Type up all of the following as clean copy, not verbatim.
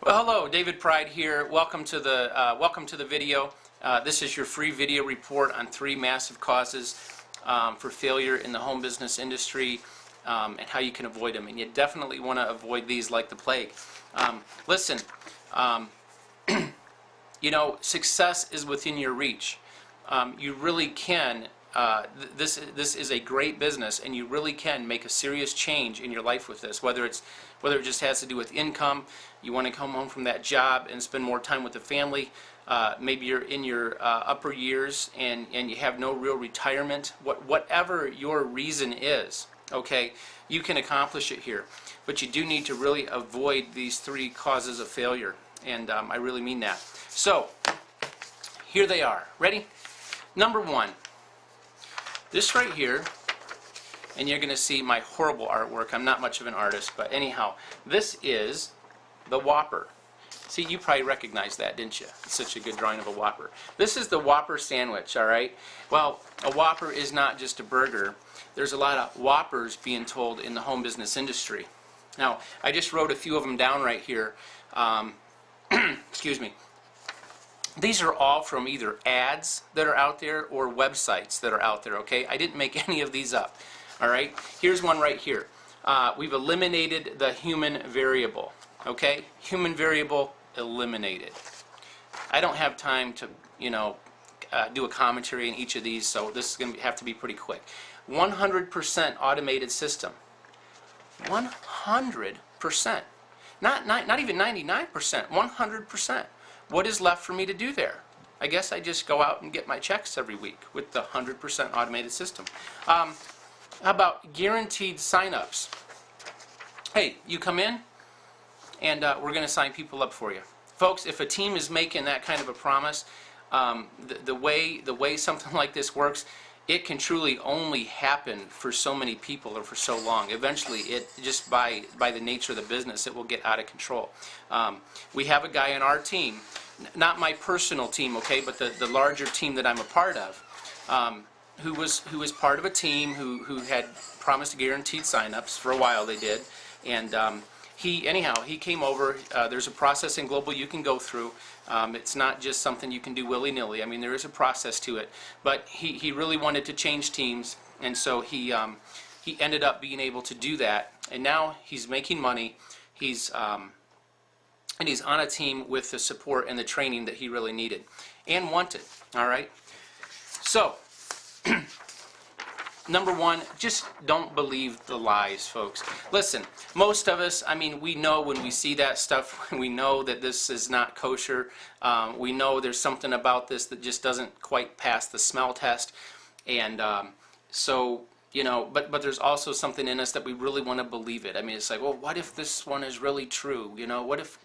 Well, hello, David Pride here. Welcome to the video. This is your free video report on 3 massive causes for failure in the home business industry and how you can avoid them. And you definitely want to avoid these like the plague. Listen, you know, success is within your reach. You really can. This is a great business, and you really can make a serious change in your life with this. Whether it just has to do with income, you want to come home from that job and spend more time with the family. Maybe you're in your upper years and you have no real retirement. Whatever your reason is, okay, you can accomplish it here. But you do need to really avoid these 3 causes of failure, and I really mean that. So here they are. Ready? Number 1. This right here, and you're going to see my horrible artwork. I'm not much of an artist, but anyhow, this is the Whopper. See, you probably recognize that, didn't you? It's such a good drawing of a Whopper. This is the Whopper sandwich, all right? Well, a Whopper is not just a burger. There's a lot of Whoppers being told in the home business industry. Now, I just wrote a few of them down right here. Excuse me. These are all from either ads that are out there or websites that are out there, okay? I didn't make any of these up, all right? Here's one right here. We've eliminated the human variable, okay? Human variable eliminated. I don't have time to, you know, do a commentary in each of these, so this is going to have to be pretty quick. 100% automated system. 100%. Not even 99%, 100%. What is left for me to do there? I guess I just go out and get my checks every week with the 100% automated system. How about guaranteed sign-ups? Hey, you come in and we're going to sign people up for you. Folks, if a team is making that kind of a promise, the way something like this works, it can truly only happen for so many people or for so long. Eventually, it just by the nature of the business, it will get out of control. We have a guy on our team, not my personal team, okay, but the larger team that I'm a part of, who was part of a team who had promised guaranteed sign-ups. For a while they did, and he came over. There's a process in Global you can go through. It's not just something you can do willy-nilly. I mean, there is a process to it. But he really wanted to change teams, and so he ended up being able to do that. And now he's making money. And he's on a team with the support and the training that he really needed and wanted. All right. So, number 1, just don't believe the lies, folks. Listen, most of us, I mean, we know when we see that stuff, we know that this is not kosher. We know there's something about this that just doesn't quite pass the smell test. And so, you know, but there's also something in us that we really want to believe it. I mean, it's like, well, what if this one is really true? You know, what if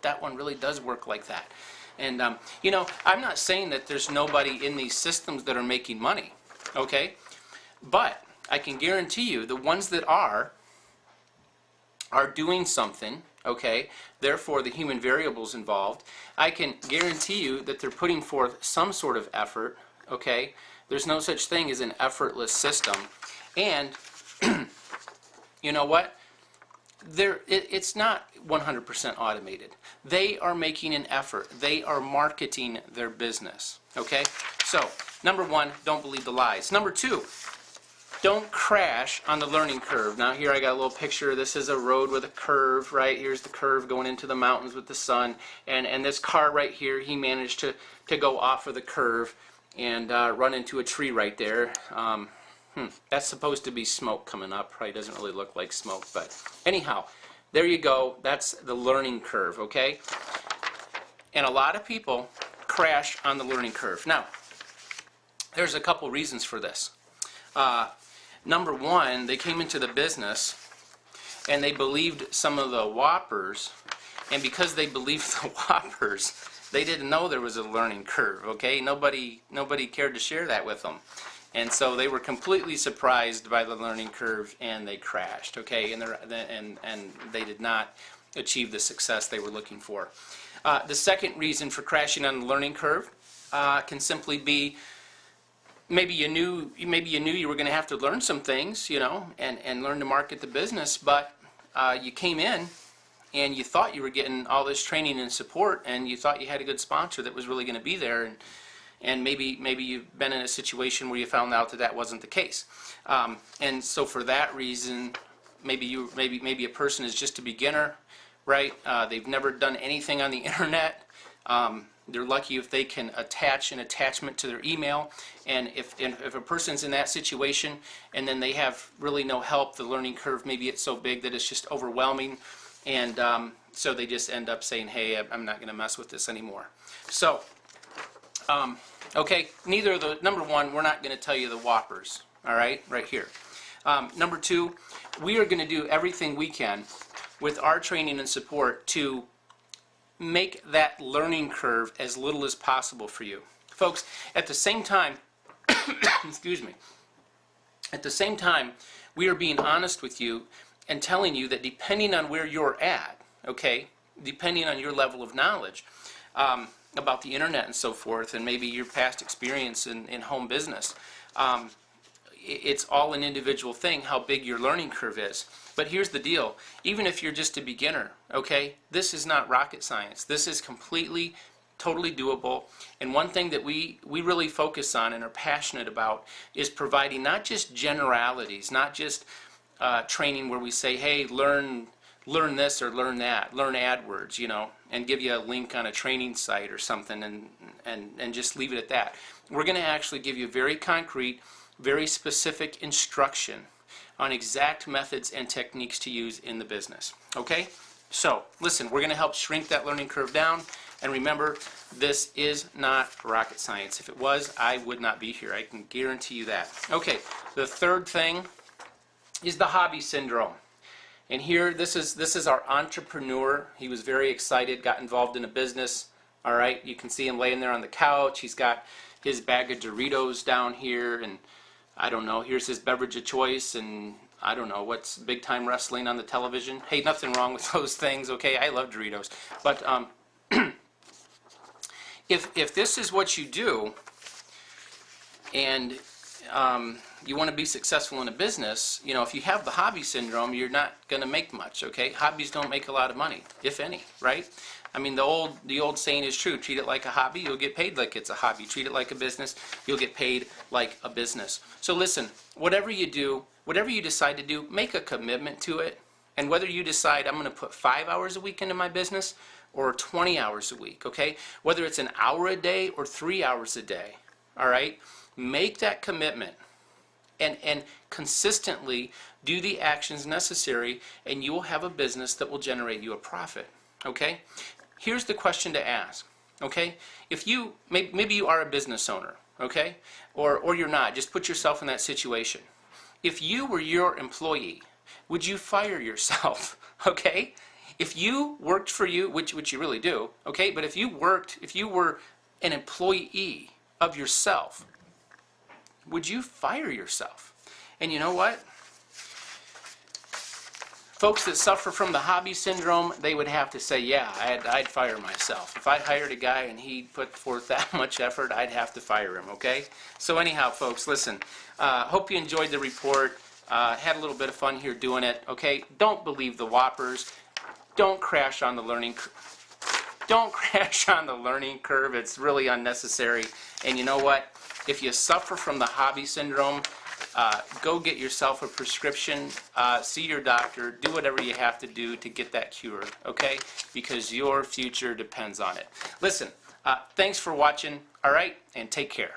that one really does work like that? And, you know, I'm not saying that there's nobody in these systems that are making money, okay? But I can guarantee you the ones that are doing something, okay? Therefore, the human variables involved. I can guarantee you that they're putting forth some sort of effort, okay? There's no such thing as an effortless system. And you know what? It's not 100% automated. They are making an effort. They are marketing their business, okay? So, number 1, don't believe the lies. Number 2, don't crash on the learning curve. Now here I got a little picture. This is a road with a curve, right? Here's the curve going into the mountains with the sun. And this car right here, he managed to go off of the curve and run into a tree right there. That's supposed to be smoke coming up. Probably doesn't really look like smoke, but anyhow, there you go. That's the learning curve, okay? And a lot of people crash on the learning curve. Now, there's a couple reasons for this. Number 1, they came into the business and they believed some of the Whoppers, and because they believed the Whoppers, they didn't know there was a learning curve, okay? Nobody cared to share that with them. And so they were completely surprised by the learning curve and they crashed, okay? And they did not achieve the success they were looking for. The second reason for crashing on the learning curve can simply be maybe you knew you were going to have to learn some things, you know, and learn to market the business, but you came in and you thought you were getting all this training and support, and you thought you had a good sponsor that was really going to be there, and maybe you've been in a situation where you found out that that wasn't the case. And so for that reason, maybe a person is just a beginner, right? They've never done anything on the internet. They're lucky if they can attach an attachment to their email, and if a person's in that situation and then they have really no help, the learning curve, maybe it's so big that it's just overwhelming, and so they just end up saying, hey, I'm not going to mess with this anymore. So, okay, neither of the, number one, we're not going to tell you the whoppers, all right here. Number two, we are going to do everything we can with our training and support to make that learning curve as little as possible for you. Folks, at the same time, excuse me, at the same time, we are being honest with you and telling you that depending on where you're at, okay, depending on your level of knowledge about the internet and so forth, and maybe your past experience in home business, it's all an individual thing how big your learning curve is. But here's the deal, even if you're just a beginner, okay, this is not rocket science. This is completely, totally doable. And one thing that we really focus on and are passionate about is providing not just generalities, not just training where we say, hey, learn this or learn that, learn AdWords, you know, and give you a link on a training site or something and just leave it at that. We're going to actually give you very concrete, very specific instruction on exact methods and techniques to use in the business. Okay? So, listen, we're going to help shrink that learning curve down, and remember, this is not rocket science. If it was, I would not be here. I can guarantee you that. Okay, the third thing is the hobby syndrome. And here, this is our entrepreneur. He was very excited, got involved in a business. All right, you can see him laying there on the couch. He's got his bag of Doritos down here, and I don't know, here's his beverage of choice, and I don't know, what's Big Time Wrestling on the television? Hey, nothing wrong with those things, okay? I love Doritos. But if this is what you do, and you want to be successful in a business, you know, if you have the hobby syndrome, you're not going to make much, okay? Hobbies don't make a lot of money, if any, right? I mean, the old saying is true. Treat it like a hobby, you'll get paid like it's a hobby. Treat it like a business, you'll get paid like a business. So listen, whatever you do, whatever you decide to do, make a commitment to it. And whether you decide I'm going to put 5 hours a week into my business or 20 hours a week, okay? Whether it's an hour a day or 3 hours a day, all right? Make that commitment and consistently do the actions necessary, and you will have a business that will generate you a profit, okay? Here's the question to ask, okay? If you, maybe you are a business owner, okay? Or you're not, just put yourself in that situation. If you were your employee, would you fire yourself, okay? If you worked for you, which you really do, okay? But if you were an employee of yourself, would you fire yourself? And you know what? Folks that suffer from the hobby syndrome, they would have to say, yeah, I'd fire myself. If I hired a guy and he put forth that much effort, I'd have to fire him, okay? So anyhow, folks, listen, hope you enjoyed the report. Had a little bit of fun here doing it, okay? Don't believe the whoppers. Don't crash on the learning Don't crash on the learning curve. It's really unnecessary. And you know what? If you suffer from the hobby syndrome, go get yourself a prescription, see your doctor, do whatever you have to do to get that cured, okay? Because your future depends on it. Listen, thanks for watching, all right? And take care.